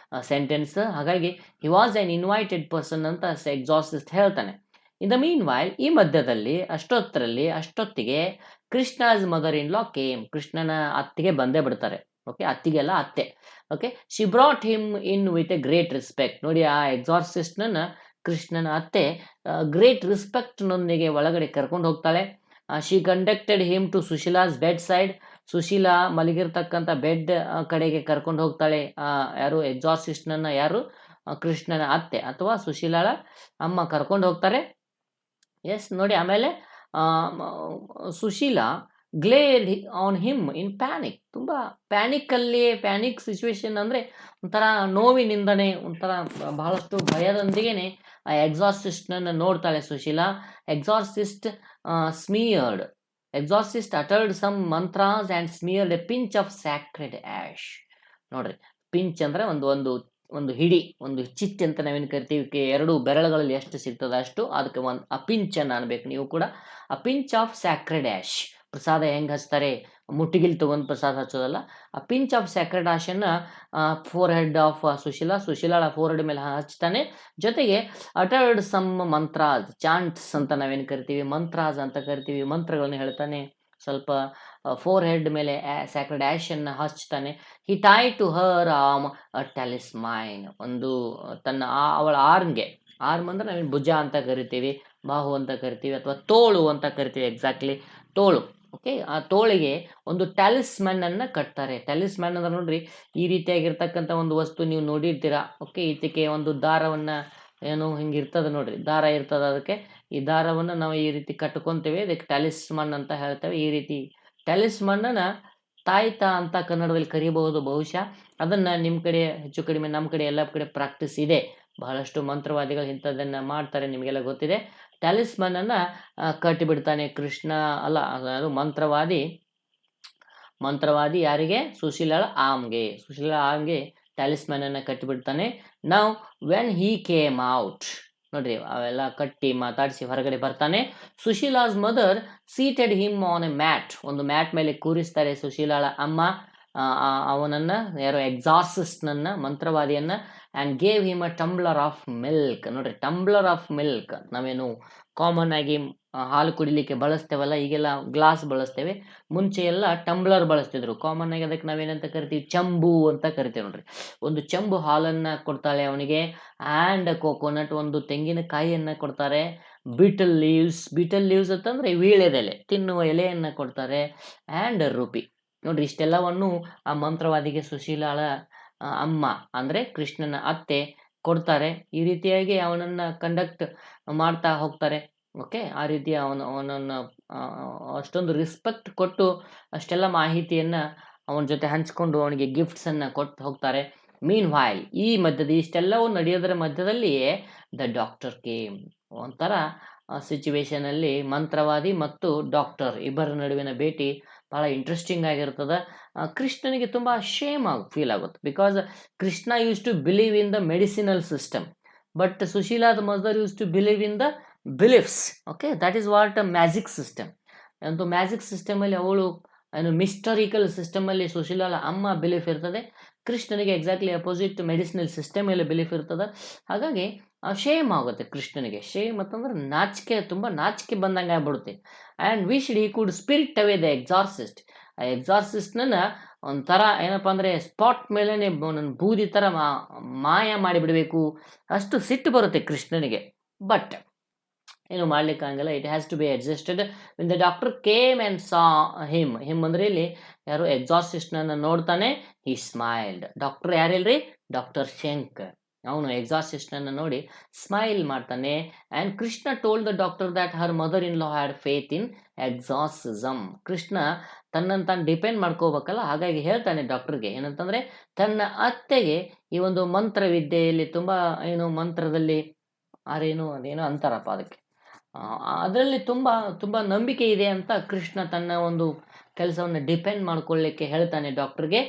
ಸೆಂಟೆನ್ಸ್. ಹಾಗಾಗಿ he was on invited person ಅಂತ ಎಕ್ಸಾರ್ಸಿಸ್ಟ್ ಹೇಳ್ತಾನೆ. ಇನ್ ದ ಮೀನ್ ವೈಲ್, ಈ ಮಧ್ಯದಲ್ಲಿ ಅಷ್ಟೊತ್ತಿಗೆ Krishna's mother in law came. ಕೃಷ್ಣನ ಅತ್ತಿಗೆ ಬಂದೇ ಬಿಡ್ತಾರೆ. ಓಕೆ, ಅತ್ತಿಗೆಲ್ಲ ಅತ್ತೆ. Okay, she brought him in with A great respect. ನೋಡಿ, ಆ ಎಕ್ಸಾರ್ಸಿಸ್ಟ್ನ ಕೃಷ್ಣನ ಅತ್ತೆ ಗ್ರೇಟ್ ರೆಸ್ಪೆಕ್ಟ್ನೊಂದಿಗೆ ಒಳಗಡೆ ಕರ್ಕೊಂಡು ಹೋಗ್ತಾಳೆ. She conducted him to Sushila's bedside. Sushila ಮಲಗಿರ್ತಕ್ಕಂಥ ಬೆಡ್ ಕಡೆಗೆ ಕರ್ಕೊಂಡು ಹೋಗ್ತಾಳೆ. ಯಾರು ಎಕ್ಸಾರ್ಸಿಸ್ಟ್ನನ್ನು, ಯಾರು ಕೃಷ್ಣನ ಅತ್ತೆ ಅಥವಾ ಸುಶೀಲಾಳ ಅಮ್ಮ ಕರ್ಕೊಂಡು ಹೋಗ್ತಾರೆ. ಎಸ್, ನೋಡಿ, ಆಮೇಲೆ Sushila glared on him in panic. ತುಂಬ ಪ್ಯಾನಿಕ್ ಸಿಚುವೇಶನ್ ಅಂದರೆ ಒಂಥರ ನೋವಿನಿಂದನೇ, ಒಂಥರ ಬಹಳಷ್ಟು ಭಯದೊಂದಿಗೆ ಆ ಎಕ್ಸಾರ್ಸಿಸ್ಟ್ನನ್ನು ನೋಡ್ತಾಳೆ Sushila. Exorcist uttered some mantras and smeared a pinch of sacred ash. ನೋಡ್ರಿ, ಪಿಂಚ್ ಅಂದರೆ ಒಂದು ಹಿಡಿ, ಒಂದು ಚಿಚ್ ಅಂತ ನಾವೇನು ಕರಿತೀವಿ, ಎರಡು ಬೆರಳುಗಳಲ್ಲಿ ಎಷ್ಟು ಸಿಗ್ತದೆ ಅಷ್ಟು, ಅದಕ್ಕೆ ಆ ಪಿಂಚ್ ಅನ್ನು ಅನ್ಬೇಕು ನೀವು ಕೂಡ. ಆ ಪಿಂಚ್ ಆಫ್ ಸ್ಯಾಕ್ರೆಡ್ ಆ್ಯಶ್. ಪ್ರಸಾದ ಹೆಂಗೆ ಹಚ್ತಾರೆ, ಮುಟ್ಟಿಗಿಲ್ ತಗೊಂಡು ಪ್ರಸಾದ ಹಚ್ಚೋದಲ್ಲ. ಆ ಪಿಂಚ್ ಆಫ್ ಸ್ಯಾಕ್ರೆಡ್ ಆ್ಯಶನ್ನು ಫೋರ್ ಹೆಡ್ ಆಫ್ ಸುಶೀಲಾಳ ಫೋರ್ ಹೆಡ್ ಮೇಲೆ ಹಚ್ತಾನೆ. ಜೊತೆಗೆ ಅಟರ್ಡ್ ಸಮ್ ಮಂತ್ರಾಸ್, ಚಾಂಟ್ಸ್ ಅಂತ ನಾವೇನು ಕರಿತೀವಿ, ಮಂತ್ರಾಸ್ ಅಂತ ಕರಿತೀವಿ, ಮಂತ್ರಗಳನ್ನು ಹೇಳ್ತಾನೆ. ಸ್ವಲ್ಪ ಫೋರ್ ಹೆಡ್ ಮೇಲೆ ಸ್ಯಾಕ್ರೆಡ್ ಆ್ಯಶನ್ನು ಹಚ್ತಾನೆ. He tie to her arm a talisman. ಒಂದು ಅವಳ ಆರ್ಮ್ ಅಂದ್ರೆ ನಾವೇನು ಭುಜ ಅಂತ ಕರಿತೀವಿ, ಬಾಹು ಅಂತ ಕರಿತೀವಿ, ಅಥವಾ ತೋಳು ಅಂತ ಕರಿತೀವಿ. ಎಕ್ಸಾಕ್ಟ್ಲಿ, ತೋಳು. ಓಕೆ, ಆ ತೋಳಿಗೆ ಒಂದು ಟ್ಯಾಲಿಸ್ಮನ್ ಅನ್ನು ಕಟ್ತಾರೆ. ಟ್ಯಾಲಿಸ್ಮನ್ ಅಂದ್ರೆ ನೋಡ್ರಿ, ಈ ರೀತಿಯಾಗಿರ್ತಕ್ಕಂಥ ಒಂದು ವಸ್ತು ನೀವು ನೋಡಿರ್ತೀರಾ. ಓಕೆ, ಇದಕ್ಕೆ ಒಂದು ದಾರವನ್ನು ಏನು ಹಿಂಗಿರ್ತದೆ ನೋಡ್ರಿ, ದಾರ ಇರ್ತದೆ, ಅದಕ್ಕೆ ಈ ದಾರವನ್ನು ನಾವು ಈ ರೀತಿ ಕಟ್ಕೊತೇವೆ, ಇದಕ್ಕೆ ಟ್ಯಾಲಿಸ್ಮನ್ ಅಂತ ಹೇಳ್ತೇವೆ. ಈ ರೀತಿ ಟ್ಯಾಲಿಸ್ಮನ್ನ ತಾಯ್ತ ಅಂತ ಕನ್ನಡದಲ್ಲಿ ಕರಿಬಹುದು ಬಹುಶಃ. ಅದನ್ನು ನಿಮ್ಮ ಕಡೆ ಹೆಚ್ಚು ಕಡಿಮೆ, ನಮ್ಮ ಕಡೆ ಎಲ್ಲ ಕಡೆ ಪ್ರಾಕ್ಟೀಸ್ ಇದೆ. ಬಹಳಷ್ಟು ಮಂತ್ರವಾದಿಗಳು ಇಂಥದ್ದನ್ನು ಮಾಡ್ತಾರೆ, ನಿಮಗೆಲ್ಲ ಗೊತ್ತಿದೆ. ಟ್ಯಾಲಿಸ್ಮನ್ನನ್ನು ಕಟ್ಟಿಬಿಡ್ತಾನೆ ಕೃಷ್ಣ. ಅಲ್ಲ, ಅದು ಮಂತ್ರವಾದಿ ಯಾರಿಗೆ? ಸುಶೀಲಾಳ ಆಮ್ಗೆ ಟ್ಯಾಲಿಸ್ಮನ್ನನ್ನು ಕಟ್ಟಿಬಿಡ್ತಾನೆ. ನಾವು ವೆನ್ ಹೀ ಕೇಮ್ ಔಟ್, ನೋಡ್ರಿ, ಅವೆಲ್ಲ ಕಟ್ಟಿ ಮಾತಾಡಿಸಿ ಹೊರಗಡೆ ಬರ್ತಾನೆ. Sushila's mother seated him on a mat. ಒಂದು ಮ್ಯಾಟ್ ಮೇಲೆ ಕೂರಿಸ್ತಾರೆ ಸುಶೀಲಾಳ ಅಮ್ಮ ಅವನನ್ನು, ಯಾರೋ ಎಕ್ಸಾರ್ಸಿಸ್ಟ್ನನ್ನು, ಮಂತ್ರವಾದಿಯನ್ನ. And gave him a tumbler of milk. ನೋಡ್ರಿ, ಟಂಬ್ಲರ್ ಆಫ್ ಮಿಲ್ಕ್ ನಾವೇನು ಕಾಮನ್ ಆಗಿ ಹಾಲು ಕುಡಿಲಿಕ್ಕೆ ಬಳಸ್ತೇವಲ್ಲ, ಈಗೆಲ್ಲ ಗ್ಲಾಸ್ ಬಳಸ್ತೇವೆ. ಮುಂಚೆ ಎಲ್ಲ ಟಂಬ್ಲರ್ ಬಳಸ್ತಿದ್ರು. ಕಾಮನ್ ಆಗಿ ಅದಕ್ಕೆ ನಾವೇನಂತ ಕರಿತೀವಿ, ಚಂಬು ಅಂತ ಕರಿತೇವೆ. ನೋಡ್ರಿ, ಒಂದು ಚಂಬು ಹಾಲನ್ನು ಕೊಡ್ತಾಳೆ ಅವನಿಗೆ. ಆ್ಯಂಡ್ ಕೋಕೋನಟ್, ಒಂದು ತೆಂಗಿನಕಾಯಿಯನ್ನು ಕೊಡ್ತಾರೆ. ಬೀಟಲ್ ಲೀವ್ಸ್ ಅಂತಂದರೆ ವೀಳ್ಯದೆಲೆ, ತಿನ್ನುವ ಎಲೆಯನ್ನು ಕೊಡ್ತಾರೆ. And rupee. ನೋಡ್ರಿ, ಇಷ್ಟೆಲ್ಲವನ್ನು ಆ ಮಂತ್ರವಾದಿಗೆ ಸುಶೀಲಾಳ ಅಮ್ಮ ಅಂದರೆ ಕೃಷ್ಣನ ಅತ್ತೆ ಕೊಡ್ತಾರೆ. ಈ ರೀತಿಯಾಗಿ ಅವನನ್ನು ಕಂಡಕ್ಟ್ ಮಾಡ್ತಾ ಹೋಗ್ತಾರೆ. ಓಕೆ, ಆ ರೀತಿ ಅವನನ್ನು ಅಷ್ಟೊಂದು ರೆಸ್ಪೆಕ್ಟ್ ಕೊಟ್ಟು ಅಷ್ಟೆಲ್ಲ ಮಾಹಿತಿಯನ್ನು ಅವನ ಜೊತೆ ಹಂಚ್ಕೊಂಡು ಅವನಿಗೆ ಗಿಫ್ಟ್ಸನ್ನು ಕೊಟ್ಟು ಹೋಗ್ತಾರೆ. ಮೀನ್ ವೈಲ್, ಇಷ್ಟೆಲ್ಲವೂ ನಡೆಯೋದರ ಮಧ್ಯದಲ್ಲಿಯೇ ದ ಡಾಕ್ಟರ್ ಕೇಮ್. ಒಂಥರ ಸಿಚುವೇಶನಲ್ಲಿ ಮಂತ್ರವಾದಿ ಮತ್ತು ಡಾಕ್ಟರ್ ಇಬ್ಬರ ನಡುವಿನ ಭೇಟಿ ಭಾಳ ಇಂಟ್ರೆಸ್ಟಿಂಗ್ ಆಗಿರ್ತದೆ. ಕೃಷ್ಣನಿಗೆ ತುಂಬ ಫೀಲ್ ಆಗುತ್ತೆ. Because Krishna used to believe in the medicinal system, but ಸುಶೀಲಾದ mother used to believe in the beliefs. Okay, that is what a magic system. ಒಂದು ಮ್ಯಾಜಿಕ್ ಸಿಸ್ಟಮಲ್ಲಿ ಅವಳು ಮಿಸ್ಟರಿಕಲ್ ಸಿಸ್ಟಮಲ್ಲಿ ಸುಶೀಲಾಳ ಅಮ್ಮ ಬಿಲೀಫ್ ಇರ್ತದೆ. ಕೃಷ್ಣನಿಗೆ ಎಕ್ಸಾಕ್ಟ್ಲಿ ಅಪೋಸಿಟ್ ಮೆಡಿಸಿನಲ್ ಸಿಸ್ಟಮಲ್ಲಿ ಬಿಲೀಫ್ ಇರ್ತದೆ. ಹಾಗಾಗಿ ಶೇಮ್ ಆಗುತ್ತೆ ಕೃಷ್ಣನಿಗೆ. ಶೇಮ್ ಅಂತಂದ್ರೆ ನಾಚಿಕೆ, ತುಂಬ ನಾಚಿಕೆ ಬಂದಂಗೆ ಆಗ್ಬಿಡುತ್ತೆ. And wished he could spirit away the ಎಕ್ಸಾರ್ಸಿಸ್ಟ್. ಆ ಎಕ್ಸಾರ್ಸಿಸ್ಟನ್ನ ಒಂಥರ ಏನಪ್ಪ ಅಂದರೆ ಸ್ಪಾಟ್ ಮೇಲೇ ನನ್ನ ಬೂದಿ ಥರ ಮಾಯ ಮಾಡಿಬಿಡಬೇಕು, ಅಷ್ಟು ಸಿಟ್ಟು ಬರುತ್ತೆ ಕೃಷ್ಣನಿಗೆ. ಬಟ್ ಏನು ಮಾಡ್ಲಿಕ್ಕಾಗಲ್ಲ, it has to be adjusted. When the doctor came and saw him ಅಂದರೆ ಇಲ್ಲಿ ಯಾರು ಎಕ್ಸಾರ್ಸಿಸ್ಟ್ನನ್ನು ನೋಡ್ತಾನೆ, ಹಿ ಸ್ಮೈಲ್ಡ್. ಡಾಕ್ಟರ್ ಯಾರಿಲ್ರಿ, ಡಾಕ್ಟರ್ ಶಂಕರ್. ಅವನು ಎಕ್ಸಾರ್ಸಿಸ್ಟ್ನನ್ನು ನೋಡಿ ಸ್ಮೈಲ್ ಮಾಡ್ತಾನೆ. And Krishna told the doctor that her mother in law had faith in exorcism. ಕೃಷ್ಣ ತನ್ನನ್ನು ತಾನು ಡಿಪೆಂಡ್ ಮಾಡ್ಕೋಬೇಕಲ್ಲ, ಹಾಗಾಗಿ ಹೇಳ್ತಾನೆ ಡಾಕ್ಟರ್ಗೆ ಏನಂತಂದರೆ ತನ್ನ ಅತ್ತೆಗೆ ಈ ಒಂದು ಮಂತ್ರವಿದ್ಯೆಯಲ್ಲಿ ತುಂಬ ಏನು ಮಂತ್ರದಲ್ಲಿ ಅದೇನೋ ಅಂತಾರಪ್ಪ ಅದಕ್ಕೆ, ಅದರಲ್ಲಿ ತುಂಬ ತುಂಬ ನಂಬಿಕೆ ಇದೆ ಅಂತ ಕೃಷ್ಣ ತನ್ನ ಒಂದು ಕೆಲಸವನ್ನು ಡಿಪೆಂಡ್ ಮಾಡ್ಕೊಳ್ಳಿಕ್ಕೆ ಹೇಳ್ತಾನೆ ಡಾಕ್ಟ್ರಿಗೆ.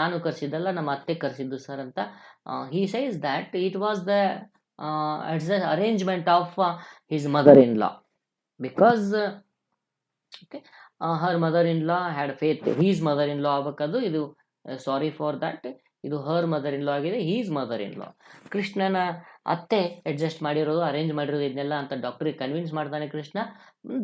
ನಾನು ಕರೆಸಿದ್ದಲ್ಲ, ನಮ್ಮ ಅತ್ತೆ ಕರೆಸಿದ್ದು ಸರ್ ಅಂತ. He says that it was the arrangement of his mother in law, because okay her mother in law had faith. His mother in law ಆಗಬೇಕದು, ಇದು ಸಾರಿ ಫಾರ್ ದ್ಯಾಟ್, ಇದು ಹರ್ ಮದರ್ ಇನ್ ಲಾ ಆಗಿದೆ, ಹೀಸ್ ಮದರ್ ಇನ್ ಲಾ. ಕೃಷ್ಣನ ಅತ್ತೆ adjust ಮಾಡಿರೋದು, arrange ಮಾಡಿರೋದು ಇದನ್ನೆಲ್ಲ ಅಂತ ಡಾಕ್ಟ್ರಿಗೆ ಕನ್ವಿನ್ಸ್ ಮಾಡ್ತಾನೆ ಕೃಷ್ಣ.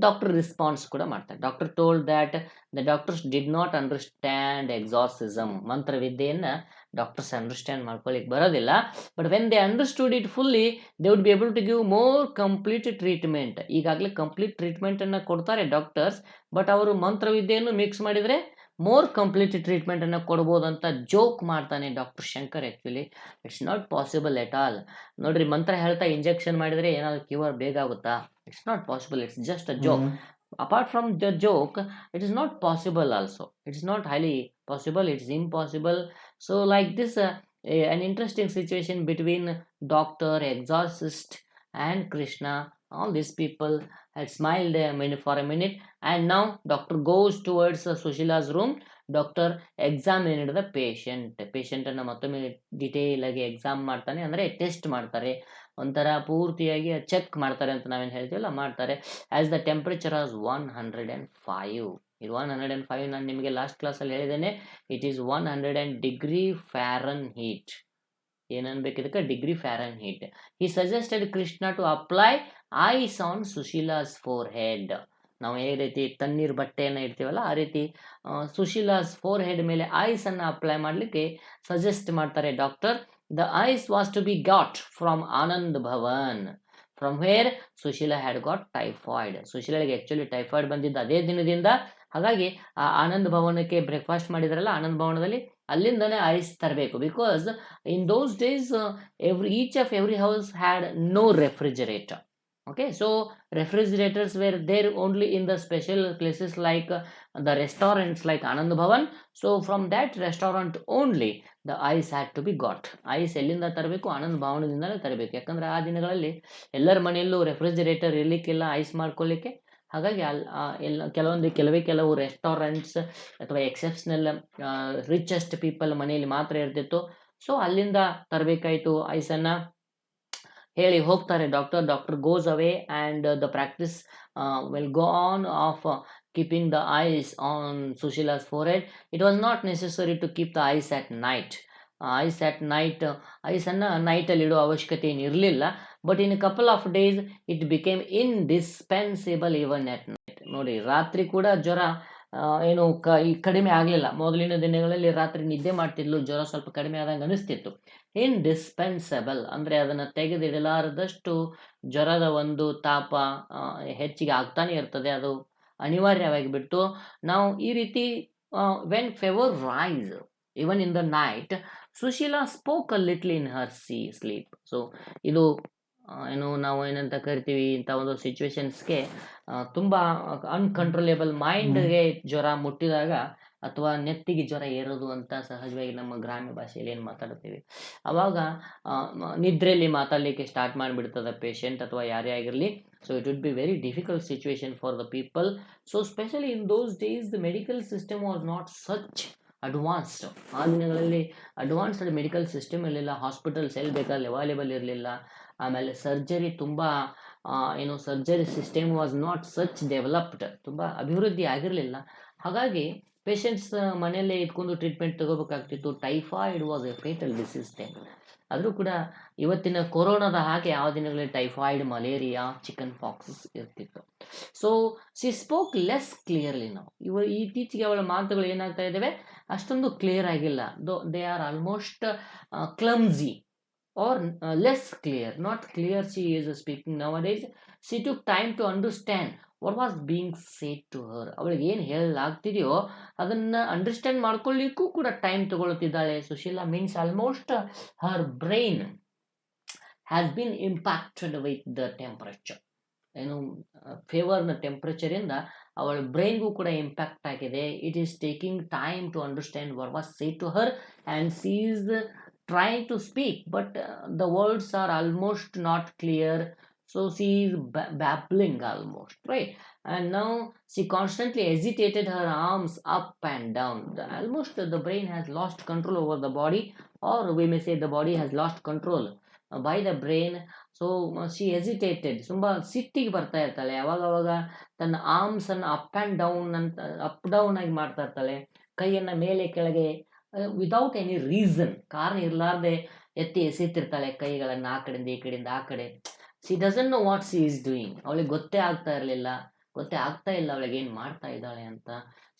ಡಾಕ್ಟರ್ ರೆಸ್ಪಾನ್ಸ್ ಕೂಡ ಮಾಡ್ತಾನೆ. Doctor told that the doctors did not understand exorcism. ಮಂತ್ರವಿದ್ಯೆಯನ್ನು ಡಾಕ್ಟರ್ಸ್ ಅಂಡರ್ಸ್ಟ್ಯಾಂಡ್ ಮಾಡ್ಕೊಳ್ಳಿಕ್ಕೆ ಬರೋದಿಲ್ಲ. But when they understood it fully they would be able to give more complete treatment. ಈಗಾಗಲೇ ಕಂಪ್ಲೀಟ್ ಟ್ರೀಟ್ಮೆಂಟನ್ನು ಕೊಡ್ತಾರೆ ಡಾಕ್ಟರ್ಸ್, ಬಟ್ ಅವರು ಮಂತ್ರವಿದ್ಯೆಯನ್ನು ಮಿಕ್ಸ್ ಮಾಡಿದರೆ ಮೋರ್ ಕಂಪ್ಲೀಟ್ ಟ್ರೀಟ್ಮೆಂಟನ್ನು ಕೊಡ್ಬೋದು ಅಂತ ಜೋಕ್ ಮಾಡ್ತಾನೆ doctor Shankar. Actually it's not possible at all. ನೋಡ್ರಿ, ಮಂತ್ರ ಹೇಳ್ತಾ ಇಂಜೆಕ್ಷನ್ ಮಾಡಿದರೆ ಏನಾದರೂ ಕ್ಯೂರ್ ಬೇಗ ಆಗುತ್ತಾ? It's not possible, it's just a joke. Apart from the joke, it is not possible also. It is not highly possible, it is impossible. So like this, an interesting situation between doctor, exorcist and Krishna. All these people had smiled for a minute, and now doctor goes towards Sushila's room. Doctor examined the patient ಅನ್ನು ಮತ್ತೊಮ್ಮೆ detail ಆಗಿ exam ಮಾಡ್ತಾನೆ, ಅಂದರೆ test ಮಾಡ್ತಾರೆ, ಒಂಥರ ಪೂರ್ತಿಯಾಗಿ check ಮಾಡ್ತಾರೆ ಅಂತ ನಾವೇನು ಹೇಳ್ತೀವಲ್ಲ ಮಾಡ್ತಾರೆ. As the temperature was 105. ಇದು 105 ನಾನು ನಿಮಗೆ ಲಾಸ್ಟ್ ಕ್ಲಾಸಲ್ಲಿ ಹೇಳಿದ್ದೇನೆ. It is 100 degree Fahrenheit. ಏನನ್ಬೇಕು ಇದಕ್ಕೆ? Degree Fahrenheit. He suggested Krishna to apply ice on Sushila's forehead. ನಾವು ಯಾವ ರೀತಿ ತಣ್ಣೀರು ಬಟ್ಟೆಯನ್ನು ಇಡ್ತೀವಲ್ಲ ಆ ರೀತಿ ಸುಶೀಲಾಸ್ ಫೋರ್ ಹೆಡ್ ಮೇಲೆ ಐಸನ್ನು ಅಪ್ಲೈ ಮಾಡಲಿಕ್ಕೆ ಸಜೆಸ್ಟ್ ಮಾಡ್ತಾರೆ doctor. The ice was to be got from Anand Bhavan, from where Sushila had got typhoid. ಸುಶೀಲಾಗೆ ಆ್ಯಕ್ಚುಲಿ ಟೈಫಾಯ್ಡ್ ಬಂದಿದ್ದು ಅದೇ ದಿನದಿಂದ. ಹಾಗಾಗಿ ಆ ಆನಂದ್ ಭವನಕ್ಕೆ ಬ್ರೇಕ್ಫಾಸ್ಟ್ ಮಾಡಿದ್ರಲ್ಲ ಆನಂದ್ ಭವನದಲ್ಲಿ, ಅಲ್ಲಿಂದನೇ ಐಸ್ ತರಬೇಕು. Because in those days each of every house had no refrigerator. Okay, so refrigerators were there only in the special places like the restaurants like Anand Bhavan. So from that restaurant only the ice had to be got. Ice ಎಲ್ಲಿಂದ ತರಬೇಕು? ಆನಂದ್ ಭವನದಿಂದಲೇ ತರಬೇಕು. ಯಾಕಂದರೆ ಆ ದಿನಗಳಲ್ಲಿ ಎಲ್ಲರ ಮನೆಯಲ್ಲೂ refrigerator ಇರಲಿಕ್ಕಿಲ್ಲ ice ಮಾಡ್ಕೊಳ್ಳಿಕ್ಕೆ. ಹಾಗಾಗಿ ಕೆಲವು ರೆಸ್ಟೋರೆಂಟ್ಸ್ ಅಥವಾ ಎಕ್ಸೆಪ್ಷನಲ್ ರಿಚೆಸ್ಟ್ ಪೀಪಲ್ ಮನೆಯಲ್ಲಿ ಮಾತ್ರ ಇರ್ತಿತ್ತು. ಸೊ ಅಲ್ಲಿಂದ ತರಬೇಕಾಯಿತು ಐಸನ್ನು ಹೇಳಿ ಹೋಗ್ತಾರೆ doctor. Doctor goes away and the practice will go on off keeping the ice on Sushila's forehead. It was not necessary to keep the ice at night. ಐಸನ್ನು ನೈಟಲ್ಲಿ ಇಡೋ ಅವಶ್ಯಕತೆ ಏನಿರಲಿಲ್ಲ. But in couple of days it became indispensable even at night. ನೋಡಿ, ರಾತ್ರಿ ಕೂಡ ಜ್ವರ ಏನು ಕಡಿಮೆ ಆಗಲಿಲ್ಲ. ಮೊದಲಿನ ದಿನಗಳಲ್ಲಿ ರಾತ್ರಿ ನಿದ್ದೆ ಮಾಡ್ತಿದ್ಲು, ಜ್ವರ ಸ್ವಲ್ಪ ಕಡಿಮೆ ಆದಂಗೆ ಅನಿಸ್ತಿತ್ತು. ಇಂಡಿಸ್ಪೆನ್ಸಬಲ್ ಅಂದರೆ ಅದನ್ನು ತೆಗೆದಿಡಲಾರದಷ್ಟು ಜ್ವರದ ಒಂದು ತಾಪ ಹೆಚ್ಚಿಗೆ ಆಗ್ತಾನೆ ಇರ್ತದೆ, ಅದು ಅನಿವಾರ್ಯವಾಗಿ ಬಿಟ್ಟು. ನಾವು ಈ ರೀತಿ when fever rise even in the night, Sushila spoke a little in her sleep. So ಇದು ನಾವು ಏನಂತ ಕರಿತೀವಿ, ಇಂಥ ಒಂದು ಸಿಚುವೇಶನ್ಸ್ಗೆ ತುಂಬ ಅನ್ಕಂಟ್ರೋಲೇಬಲ್ ಮೈಂಡ್ಗೆ ಜ್ವರ ಮುಟ್ಟಿದಾಗ ಅಥವಾ ನೆತ್ತಿಗೆ ಜ್ವರ ಏರೋದು ಅಂತ ಸಹಜವಾಗಿ ನಮ್ಮ ಗ್ರಾಮ್ಯ ಭಾಷೆಯಲ್ಲಿ ಏನು ಮಾತಾಡ್ತೀವಿ, ಆವಾಗ ನಿದ್ರೆಯಲ್ಲಿ ಮಾತಾಡಲಿಕ್ಕೆ ಸ್ಟಾರ್ಟ್ ಮಾಡಿಬಿಡ್ತದೆ ಪೇಷಂಟ್ ಅಥವಾ ಯಾರೇ ಆಗಿರಲಿ. So it would be very difficult situation for the people. So specially in those days the medical system was not such advanced. ಆ ದಿನಗಳಲ್ಲಿ ಅಡ್ವಾನ್ಸ್ಡ್ ಮೆಡಿಕಲ್ ಸಿಸ್ಟಮ್ ಇರಲಿಲ್ಲ, ಹಾಸ್ಪಿಟಲ್ಸ್ ಎಲ್ಲಿ ಬೇಕಾದಲ್ಲಿ ಅವೈಲೇಬಲ್ ಇರಲಿಲ್ಲ. ಆಮೇಲೆ ಸರ್ಜರಿ ತುಂಬ surgery system was not such developed, ತುಂಬ ಅಭಿವೃದ್ಧಿ ಆಗಿರಲಿಲ್ಲ. ಹಾಗಾಗಿ ಪೇಷಂಟ್ಸ್ ಮನೆಯಲ್ಲೇ ಇಟ್ಕೊಂಡು ಟ್ರೀಟ್ಮೆಂಟ್ ತಗೋಬೇಕಾಗ್ತಿತ್ತು. Typhoid was a fatal disease then. ಆದರೂ ಕೂಡ ಇವತ್ತಿನ ಕೊರೋನಾದ ಹಾಗೆ ಯಾವ ದಿನಗಳಲ್ಲಿ ಟೈಫಾಯ್ಡ್, ಮಲೇರಿಯಾ, ಚಿಕನ್ ಪಾಕ್ಸ್ ಇರ್ತಿತ್ತು. So C spoke less clearly ನಾವು. ಇತ್ತೀಚೆಗೆ ಅವಳ ಮಾತುಗಳು ಏನಾಗ್ತಾ ಇದ್ದಾವೆ, ಅಷ್ಟೊಂದು ಕ್ಲಿಯರ್ ಆಗಿಲ್ಲ. They are almost clumsy or less clear, not clear. She is speaking nowadays. She took time to understand what was being said to her. ಅವಳಿಗೆ ಏನು ಹೇಳಲಾಗ್ತಿದೆಯೋ ಅದನ್ನು ಅಂಡರ್ಸ್ಟ್ಯಾಂಡ್ ಮಾಡ್ಕೊಳ್ಳಿಕ್ಕೂ ಕೂಡ ಟೈಮ್ ತಗೊಳ್ತಿದ್ದಾಳೆ. Sushila means almost her brain has been impacted with the temperature. ಏನು ಫೇವರ್ನ ಟೆಂಪರೇಚರಿಂದ ಅವಳ ಬ್ರೈನ್ಗೂ ಕೂಡ ಇಂಪ್ಯಾಕ್ಟ್ ಆಗಿದೆ. It is taking time to understand what was said to her and she is trying to speak, but the words are almost not clear. So she is babbling almost, right? And now she constantly hesitated her arms up and down. Almost the brain has lost control over the body, or we may say the body has lost control by the brain. So she hesitated. ತುಂಬ ಸಿಟ್ಟಿಗೆ ಬರ್ತಾ ಇರ್ತಾಳೆ. ಅವಾಗ ತನ್ನ ಆರ್ಮ್ಸನ್ನು up and down ಅಂತ up down ಆಗಿ ಮಾಡ್ತಾ ಇರ್ತಾಳೆ. ಕೈಯನ್ನು ಮೇಲೆ ಕೆಳಗೆ ವಿದೌಟ್ ಎನಿ ರೀಸನ್, ಕಾರಣ ಇರಲಾರ್ದೆ ಎತ್ತಿ ಎಸೆತಿರ್ತಾಳೆ ಕೈಗಳನ್ನು ಆ ಕಡೆಯಿಂದ ಈ ಕಡೆಯಿಂದ ಆ ಕಡೆ. C doesn't know what C is doing. ಅವಳಿಗೆ ಗೊತ್ತೇ ಆಗ್ತಾ ಇಲ್ಲ ಅವಳಿಗೆ ಏನು ಮಾಡ್ತಾ ಇದ್ದಾಳೆ ಅಂತ.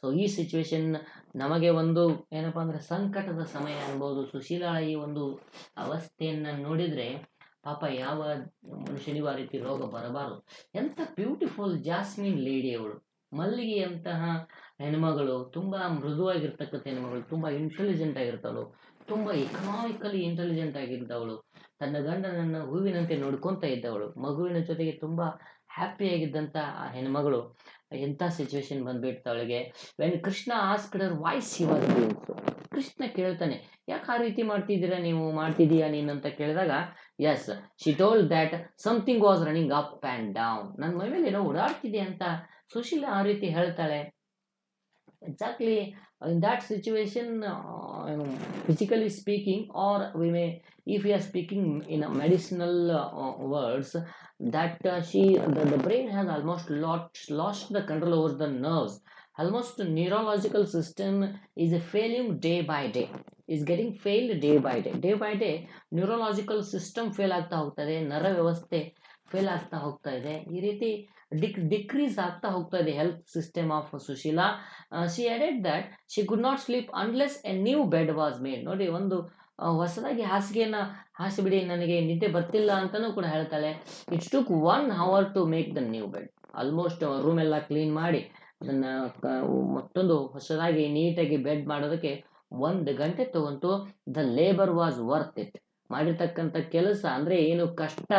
ಸೊ ಈ ಸಿಚುವೇಶನ್ ನಮಗೆ ಒಂದು ಏನಪ್ಪ ಅಂದರೆ ಸಂಕಟದ ಸಮಯ ಅನ್ಬೋದು. ಸುಶೀಲಾಳ ಈ ಒಂದು ಅವಸ್ಥೆಯನ್ನು ನೋಡಿದರೆ ಪಾಪ ಯಾವ ಮನುಷ್ಯನಿಗೂ ಆ ರೀತಿ ರೋಗ ಬರಬಾರದು. ಎಂಥ ಬ್ಯೂಟಿಫುಲ್ ಜಾಸ್ಮಿನ್ ಲೇಡಿ ಅವಳು. ಮಲ್ಲಿಗೆಯಂತಹ ಹೆಣ್ಮಗಳು, ತುಂಬ ಮೃದುವಾಗಿರ್ತಕ್ಕಂಥ ಹೆಣ್ಮಗಳು, ತುಂಬ ಇಂಟೆಲಿಜೆಂಟ್ ಆಗಿರ್ತಾಳು, ತುಂಬ ಎಕನಾಮಿಕಲಿ ಇಂಟೆಲಿಜೆಂಟ್ ಆಗಿದ್ದವಳು, ತನ್ನ ಗಂಡನನ್ನು ಹೂವಿನಂತೆ ನೋಡ್ಕೊತಾ ಇದ್ದವಳು, ಮಗುವಿನ ಜೊತೆಗೆ ತುಂಬ ಹ್ಯಾಪಿಯಾಗಿದ್ದಂಥ ಆ ಹೆಣ್ಮಗಳು ಎಂಥ ಸಿಚುವೇಶನ್ ಬಂದ್ಬಿಡ್ತು ಅವಳಿಗೆ. When Krishna asked her why she was doing so. Krishna ಕೇಳ್ತಾನೆ, ಯಾಕೆ ಆ ರೀತಿ ಮಾಡ್ತಿದ್ದೀಯಾ ನೀನು ಅಂತ ಕೇಳಿದಾಗ, yes she told that something was running up and down. ನನ್ನ ಮೈ ಮೇಲೆ ಏನೋ ಓಡಾಡ್ತಿದೆ ಅಂತ ಸುಶೀಲಾ ಆ ರೀತಿ ಹೇಳ್ತಾಳೆ. Exactly in that situation, physically speaking, or we may, if we are speaking in a medicinal words, that the brain has almost lost the control over the nerves. Almost neurological system is failing day by day, is getting failed day by day. Neurological system fail ಆಗ್ತಾ ಹೋಗ್ತದೆ, ನರ ವ್ಯವಸ್ಥೆ fail ಆಗ್ತಾ ಹೋಗ್ತಾ ಇದೆ. ಈ ರೀತಿ decrease ಆಗ್ತಾ ಹೋಗ್ತಾ ಇದೆ health system of Sushila. She added that she could not sleep unless a new bed was made. ನೋಡಿ, ಒಂದು ಹೊಸದಾಗಿ ಹಾಸಿಗೆಯನ್ನು ಹಾಸಿಬಿಡಿ, ನನಗೆ ನಿದ್ದೆ ಬರ್ತಿಲ್ಲ ಅಂತಲೂ ಕೂಡ ಹೇಳ್ತಾಳೆ. It's took 1 hour to make the new bed. Almost room ಎಲ್ಲ ಕ್ಲೀನ್ ಮಾಡಿ ಅದನ್ನು ಮತ್ತೊಂದು ಹೊಸದಾಗಿ ನೀಟಾಗಿ ಬೆಡ್ ಮಾಡೋದಕ್ಕೆ 1 ಗಂಟೆ ತಗೊಂತು. The labour was worth it. ಮಾಡಿರ್ತಕ್ಕಂಥ ಕೆಲಸ ಅಂದರೆ ಏನು ಕಷ್ಟ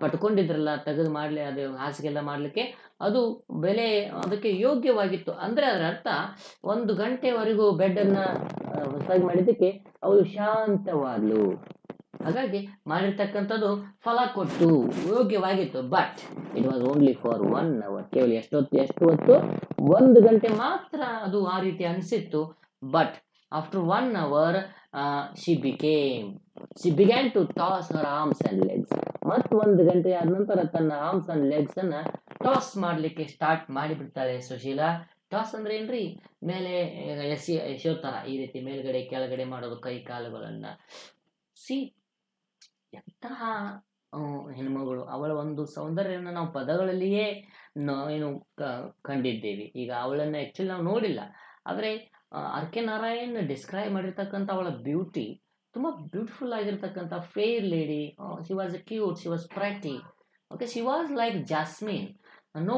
ಪಟ್ಕೊಂಡಿದ್ರಲ್ಲ ತೆಗೆದು ಮಾಡಲಿ, ಅದು ಹಾಸಿಗೆಲ್ಲ ಮಾಡಲಿಕ್ಕೆ, ಅದು ಬೆಲೆ ಅದಕ್ಕೆ ಯೋಗ್ಯವಾಗಿತ್ತು. ಅಂದರೆ ಅದರ ಅರ್ಥ 1 ಗಂಟೆವರೆಗೂ ಬೆಡ್ಡನ್ನು ಹೊಸದಾಗಿ ಮಾಡಿದ್ದಕ್ಕೆ ಅವಳು ಶಾಂತವಾದಳು. ಹಾಗಾಗಿ ಮಾಡಿರ್ತಕ್ಕಂಥದ್ದು ಫಲ ಕೊಟ್ಟು ಯೋಗ್ಯವಾಗಿತ್ತು. But it was only for 1 hour. ಕೇವಲ ಎಷ್ಟು ಹೊತ್ತು? 1 ಗಂಟೆ ಮಾತ್ರ ಅದು ಆ ರೀತಿ ಅನಿಸಿತ್ತು. But after 1 hour she began to toss her arms and legs. ಮತ್ತು 1 ಗಂಟೆ ಆದ ನಂತರ ತನ್ನ ಆರ್ಮ್ಸ್ ಅಂಡ್ ಲೆಗ್ಸ್ ಅನ್ನ ಟಾಸ್ ಮಾಡಲಿಕ್ಕೆ ಸ್ಟಾರ್ಟ್ ಮಾಡಿಬಿಡ್ತಾಳೆ ಸುಶೀಲಾ. ಟಾಸ್ ಅಂದ್ರೆ ಏನ್ರಿ? ಮೇಲೆ ಎಸೆಯೋ ಥರ ಈ ರೀತಿ ಮೇಲ್ಗಡೆ ಕೆಳಗಡೆ ಮಾಡೋದು ಕೈ ಕಾಲುಗಳನ್ನ. ಸಿ ಎಂತಹ ಹೆಣ್ಮಗಳು! ಅವಳ ಒಂದು ಸೌಂದರ್ಯನ ನಾವು ಪದಗಳಲ್ಲಿಯೇ ಕಂಡಿದ್ದೇವೆ. ಈಗ ಅವಳನ್ನ ಆ್ಯಕ್ಚುಲಿ ನಾವು ನೋಡಿಲ್ಲ, ಆದರೆ ಆರ್.ಕೆ. ನಾರಾಯಣ್ ಡಿಸ್ಕ್ರೈಬ್ ಮಾಡಿರ್ತಕ್ಕಂಥ ಅವಳ ಬ್ಯೂಟಿ ತುಂಬ ಬ್ಯೂಟಿಫುಲ್ ಆಗಿರ್ತಕ್ಕಂಥ fair lady. She was cute, she was pretty. Okay, she was like jasmine. No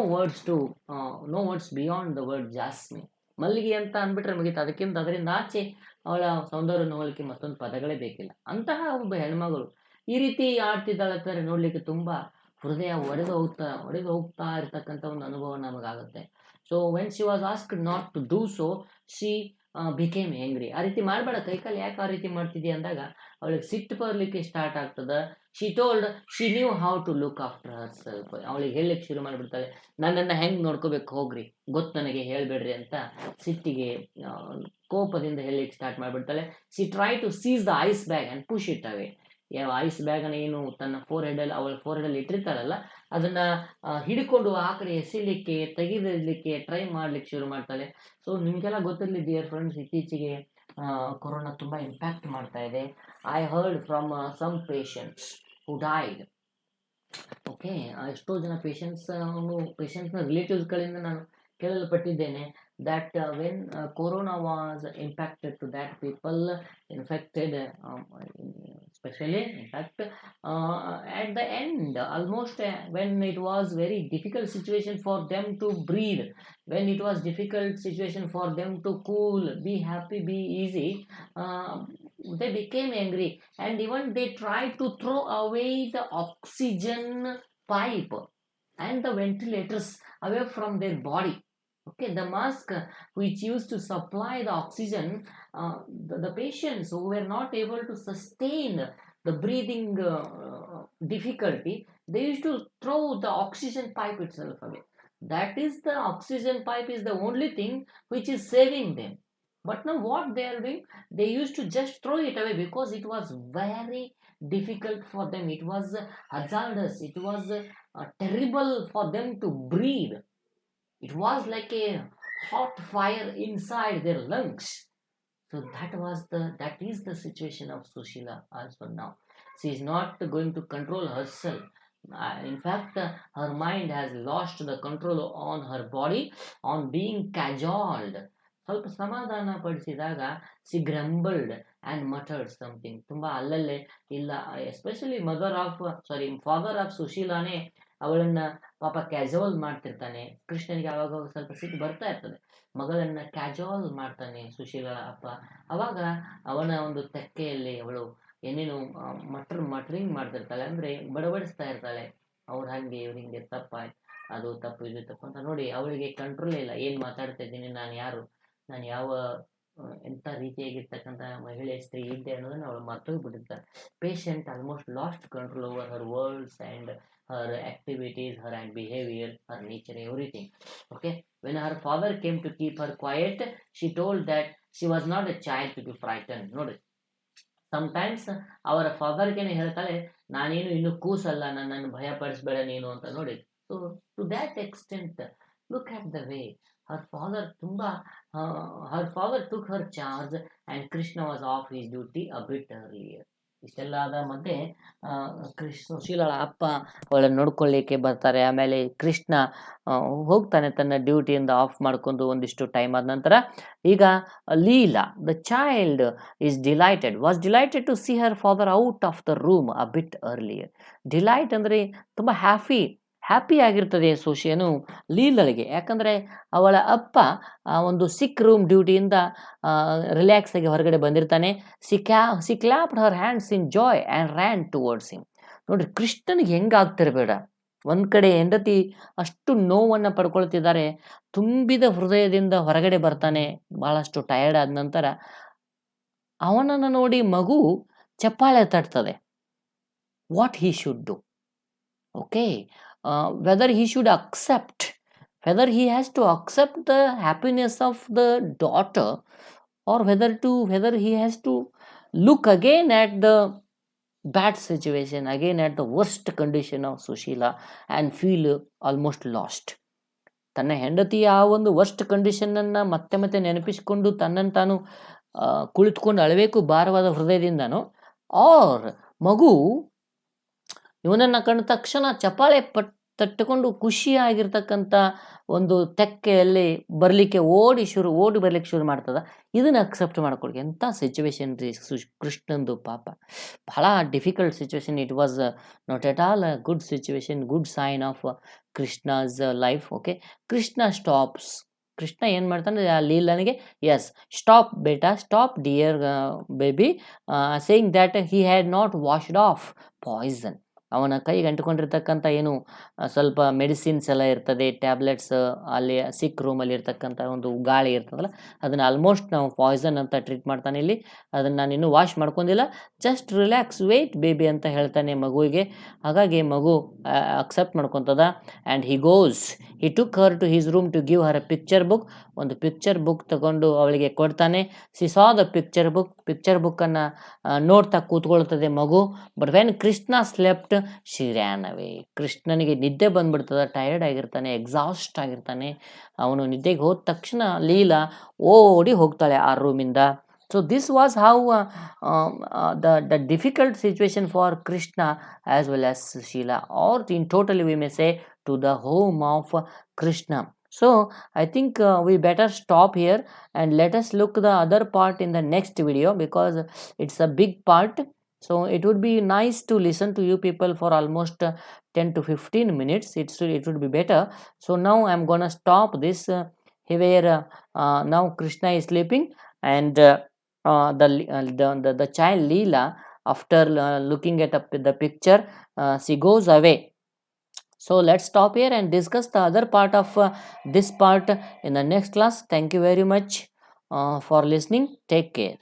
words beyond the word jasmine. ಮಲ್ಲಿಗೆ ಅಂತ ಅಂದ್ಬಿಟ್ರೆ ಮುಗೀತು. ಅದರಿಂದ ಆಚೆ ಅವಳ ಸೌಂದರ್ಯ ನೋಡಲಿಕ್ಕೆ ಮತ್ತೊಂದು ಪದಗಳೇ ಬೇಕಿಲ್ಲ. ಅಂತಹ ಒಬ್ಬ ಹೆಣ್ಮಗಳು ಈ ರೀತಿ ಆಡ್ತಿದ್ದಾಳೆ ನೋಡ್ಲಿಕ್ಕೆ ತುಂಬ ಹೃದಯ ಒಡೆದು ಹೋಗ್ತಾ ಇರ್ತಕ್ಕಂಥ ಒಂದು ಅನುಭವ ನಮಗಾಗುತ್ತೆ. So when she was asked not to do so, she became angry. ಆ ರೀತಿ ಮಾಡಬೇಡ, ಕೈಕಾಲು ಯಾಕೆ ಆ ರೀತಿ ಮಾಡ್ತಿದ್ದೀಯ ಅಂದಾಗ ಅವಳಿಗೆ ಸಿಟ್ಟು ಬರಲಿಕ್ಕೆ ಸ್ಟಾರ್ಟ್ ಆಗ್ತದೆ. She told she knew how to look after herself. ಅವಳಿಗೆ ಹೇಳಲಿಕ್ಕೆ ಶುರು ಮಾಡಿಬಿಡ್ತಾಳೆ, ನನ್ನನ್ನು ಹೆಂಗೆ ನೋಡ್ಕೋಬೇಕು ಹೋಗ್ರಿ, ಗೊತ್ತು ನನಗೆ, ಹೇಳಬೇಡ್ರಿ ಅಂತ ಸಿಟ್ಟಿಗೆ ಕೋಪದಿಂದ ಹೇಳಲಿಕ್ಕೆ ಸ್ಟಾರ್ಟ್ ಮಾಡಿಬಿಡ್ತಾಳೆ. She try to seize the ice bag and push it away. Ice ಬ್ಯಾಗನ್ನು ಏನು ತನ್ನ ಫೋರ್ಹೆಡಲ್ಲಿ ಅವಳ ಫೋರ್ಹೆಡಲ್ಲಿ ಇಟ್ಟಿರ್ತಾಳಲ್ಲ ಅದನ್ನು ಹಿಡ್ಕೊಂಡು ಆ ಕಡೆ ಎಸಿಲಿಕ್ಕೆ ತೆಗೆದಿಡಲಿಕ್ಕೆ ಟ್ರೈ ಮಾಡ್ಲಿಕ್ಕೆ ಶುರು ಮಾಡ್ತಾಳೆ. ಸೊ ನಿಮಗೆಲ್ಲ ಗೊತ್ತಿರಲಿ ಡಿಯರ್ ಫ್ರೆಂಡ್ಸ್, ಇತ್ತೀಚೆಗೆ ಕೊರೋನಾ ತುಂಬ ಇಂಪ್ಯಾಕ್ಟ್ ಮಾಡ್ತಾ ಇದೆ. I heard from some patients who died. Okay, ಎಷ್ಟೋ ಜನ ಪೇಷಂಟ್ಸ್ನ ರಿಲೇಟಿವ್ಸ್ಗಳಿಂದ ನಾನು ಕೇಳಲ್ಪಟ್ಟಿದ್ದೇನೆ that when corona was impacted to that people infected, especially in fact at the end almost when it was very difficult situation for them to breathe, when it was difficult situation for them to cool, be happy, be easy, they became angry and even they tried to throw away the oxygen pipe and the ventilators away from their body. Okay, the mask which used to supply the oxygen, the patients who were not able to sustain the breathing difficulty, they used to throw the oxygen pipe itself away. That is, the oxygen pipe is the only thing which is saving them. But now what they are doing, they used to just throw it away because it was very difficult for them. It was hazardous. It was terrible for them to breathe. It was like a hot fire inside their lungs. So that is the situation of Sushila also now. She is not going to control herself. In fact, her mind has lost the control on her body, on being cajoled. ಸ್ವಲ್ಪ ಸಮಾಧಾನ ಪಡಿಸಿದಾಗ C ಗ್ರಂಬಲ್ಡ್ and ಮಟರ್ಡ್ something. ತುಂಬ ಅಲ್ಲಲ್ಲೇ ಇಲ್ಲ, especially father of ಸುಶೀಲಾನೇ ಅವಳನ್ನು ಪಾಪ casual ಮಾಡ್ತಿರ್ತಾನೆ. ಕೃಷ್ಣನಿಗೆ ಆವಾಗ ಸ್ವಲ್ಪ ಸಿಟ್ಟು ಬರ್ತಾ ಇರ್ತದೆ, ಮಗಳನ್ನು ಕ್ಯಾಜುವಲ್ ಮಾಡ್ತಾನೆ ಸುಶೀಲ ಅಪ್ಪ. ಆವಾಗ ಅವನ ಒಂದು ತೆಕ್ಕೆಯಲ್ಲಿ ಅವಳು ಏನೇನು ಮಟ್ರಿಂಗ್ ಮಾಡ್ತಿರ್ತಾಳೆ, ಅಂದರೆ ಬಡಬಡಿಸ್ತಾ ಇರ್ತಾಳೆ. ಅವ್ರು ಹಾಗೆ ಇವ್ರು ಹಿಂಗೆ ತಪ್ಪಾಯ್ತು, ಅದು ತಪ್ಪು ಇದು ತಪ್ಪು ಅಂತ. ನೋಡಿ, ಅವಳಿಗೆ ಕಂಟ್ರೋಲ್ ಇಲ್ಲ. ಏನು ಮಾತಾಡ್ತಾ ಇದ್ದೀನಿ, ನಾನು ಯಾರು, ನಾನು ಯಾವ ಎಂಥ ರೀತಿಯಾಗಿರ್ತಕ್ಕಂಥ ಮಹಿಳೆ ಸ್ತ್ರೀ ಇದ್ದೆ ಅನ್ನೋದನ್ನು ಅವಳು ಮರ್ತೋಗ್ಬಿಟ್ಟಿರ್ತಾಳೆ. Patient almost lost control over her words and her activities, her and behavior, her nature, everything. Okay, when her father came to keep her quiet, she told that she was not a child to be frightened. ನೋಡಿ, sometimes ಅವರ ಫಾದರ್ಗೇನೆ ಹೇಳ್ತಾಳೆ, ನಾನೇನು ಇನ್ನು ಕೂಸಲ್ಲ, ನನ್ನನ್ನು ಭಯಪಡಿಸ್ಬೇಡ ನೀನು ಅಂತ. ನೋಡಿ, so to that extent look at the way her father took her charge and Krishna was off his duty a bit earlier. ಇಷ್ಟೆಲ್ಲ ಆದ ಮಧ್ಯೆ ಸುಶೀಲಳ ಅಪ್ಪ ಅವಳನ್ನು ನೋಡ್ಕೊಳ್ಳಿಕ್ಕೆ ಬರ್ತಾರೆ. ಆಮೇಲೆ ಕೃಷ್ಣ ಹೋಗ್ತಾನೆ ತನ್ನ ಡ್ಯೂಟಿಯಿಂದ ಆಫ್ ಮಾಡ್ಕೊಂಡು ಒಂದಿಷ್ಟು ಟೈಮ್ ಆದ ನಂತರ. ಈಗ Leela the child was delighted to see her father out of the room a bit earlier. Delight ಅಂದರೆ ತುಂಬ ಹ್ಯಾಪಿ ಆಗಿರ್ತದೆ ಸೋಶಿಯನು ಲೀಲಳಿಗೆ. ಯಾಕಂದರೆ ಅವಳ ಅಪ್ಪ ಒಂದು ಸಿಕ್ ರೂಮ್ ಡ್ಯೂಟಿಯಿಂದ ರಿಲ್ಯಾಕ್ಸ್ ಆಗಿ ಹೊರಗಡೆ ಬಂದಿರ್ತಾನೆ. She clapped her hands in joy and ran towards him. ನೋಡ್ರಿ, ಕೃಷ್ಣನಿಗೆ ಹೆಂಗಾಗ್ತಿರಬೇಡ, ಒಂದು ಕಡೆ ಹೆಂಡತಿ ಅಷ್ಟು ನೋವನ್ನು ಪಡ್ಕೊಳ್ತಿದ್ದಾರೆ, ತುಂಬಿದ ಹೃದಯದಿಂದ ಹೊರಗಡೆ ಬರ್ತಾನೆ ಭಾಳಷ್ಟು ಟಯರ್ಡ್ ಆದ ನಂತರ. ಅವನನ್ನು ನೋಡಿ ಮಗು ಚಪ್ಪಾಳೆ ತಟ್ತದೆ. What he should do? Okay, whether he should accept, whether he has to accept the happiness of the daughter, or whether he has to look again at the bad situation, again at the worst condition of Sushila and feel almost lost. ತನ್ನ ಹೆಂಡತಿಯ ಆ ಒಂದು worst ಕಂಡೀಷನನ್ನು ಮತ್ತೆ ಮತ್ತೆ ನೆನಪಿಸಿಕೊಂಡು ತನ್ನನ್ನು ತಾನು ಕುಳಿತುಕೊಂಡು ಅಳಬೇಕು ಭಾರವಾದ ಹೃದಯದಿಂದನೋ, ಆರ್ ಮಗು ಇವನನ್ನು ಕಂಡ ತಕ್ಷಣ ಚಪ್ಪಾಳೆ ತಟ್ಟುಕೊಂಡು ಖುಷಿಯಾಗಿರ್ತಕ್ಕಂಥ ಒಂದು ತೆಕ್ಕೆಯಲ್ಲಿ ಓಡಿ ಬರಲಿಕ್ಕೆ ಶುರು ಮಾಡ್ತದ. ಇದನ್ನು ಅಕ್ಸೆಪ್ಟ್ ಮಾಡ್ಕೊಳ್ಳಿ. ಎಂಥ ಸಿಚುವೇಶನ್ ರೀ ಕೃಷ್ಣಂದು. ಪಾಪ ಬಹಳ difficult situation. It was not at all a good situation, good sign of Krishna's life. Okay, Krishna ಏನು ಮಾಡ್ತಾನೆ ಆ ಲೀಲನಿಗೆ, ಎಸ್ ಸ್ಟಾಪ್ ಬೇಟಾ, stop dear baby, saying that he had not washed off poison. ಅವನ ಕೈಗೆ ಅಂಟ್ಕೊಂಡಿರ್ತಕ್ಕಂಥ ಏನು ಸ್ವಲ್ಪ ಮೆಡಿಸಿನ್ಸ್ ಎಲ್ಲ ಇರ್ತದೆ, ಟ್ಯಾಬ್ಲೆಟ್ಸ್, ಅಲ್ಲಿ ಸಿಕ್ ರೂಮಲ್ಲಿ ಇರ್ತಕ್ಕಂಥ ಒಂದು ಗಾಳಿ ಇರ್ತದಲ್ಲ, ಅದನ್ನು ಆಲ್ಮೋಸ್ಟ್ ನಾವು ಪಾಯ್ಸನ್ ಅಂತ ಟ್ರೀಟ್ ಮಾಡ್ತಾನೆ ಇಲ್ಲಿ. ಅದನ್ನು ನಾನು ಇನ್ನೂ ವಾಶ್ ಮಾಡ್ಕೊಂಡಿಲ್ಲ, ಜಸ್ಟ್ ರಿಲ್ಯಾಕ್ಸ್, ವೇಟ್ ಬೇಬಿ ಅಂತ ಹೇಳ್ತಾನೆ ಮಗುವಿಗೆ. ಹಾಗಾಗಿ ಮಗು ಅಕ್ಸೆಪ್ಟ್ ಮಾಡ್ಕೊತದ. And he took her to his room to give her a picture book. ಒಂದು ಪಿಕ್ಚರ್ ಬುಕ್ ತಗೊಂಡು ಅವಳಿಗೆ ಕೊಡ್ತಾನೆ. ಸಿ ಸಾ ದ ಪಿಕ್ಚರ್ ಬುಕ್ಕನ್ನು ನೋಡ್ತಾ ಕೂತ್ಕೊಳ್ತದೆ ಮಗು. But when Krishna slept she ran ಅವೇ. ಕೃಷ್ಣನಿಗೆ ನಿದ್ದೆ ಬಂದ್ಬಿಡ್ತದೆ, ಟಯರ್ಡ್ ಆಗಿರ್ತಾನೆ, ಎಕ್ಸಾಸ್ಟ್ ಆಗಿರ್ತಾನೆ. ಅವನು ನಿದ್ದೆಗೆ ಹೋದ ತಕ್ಷಣ ಲೀಲಾ ಓಡಿ ಹೋಗ್ತಾಳೆ ಆ ರೂಮಿಂದ. So this was how the difficult situation for Krishna as well as Sheila, or in totally we may say to the home of Krishna. So I think we better stop here and let us look the other part in the next video, because it's a big part. So it would be nice to listen to you people for almost 10 to 15 minutes. It would be better. So now I'm gonna stop this where now Krishna is sleeping, and the child Leela, after looking at the picture, she goes away. So let's stop here and discuss the other part of this part in the next class. Thank you very much for listening. Take care.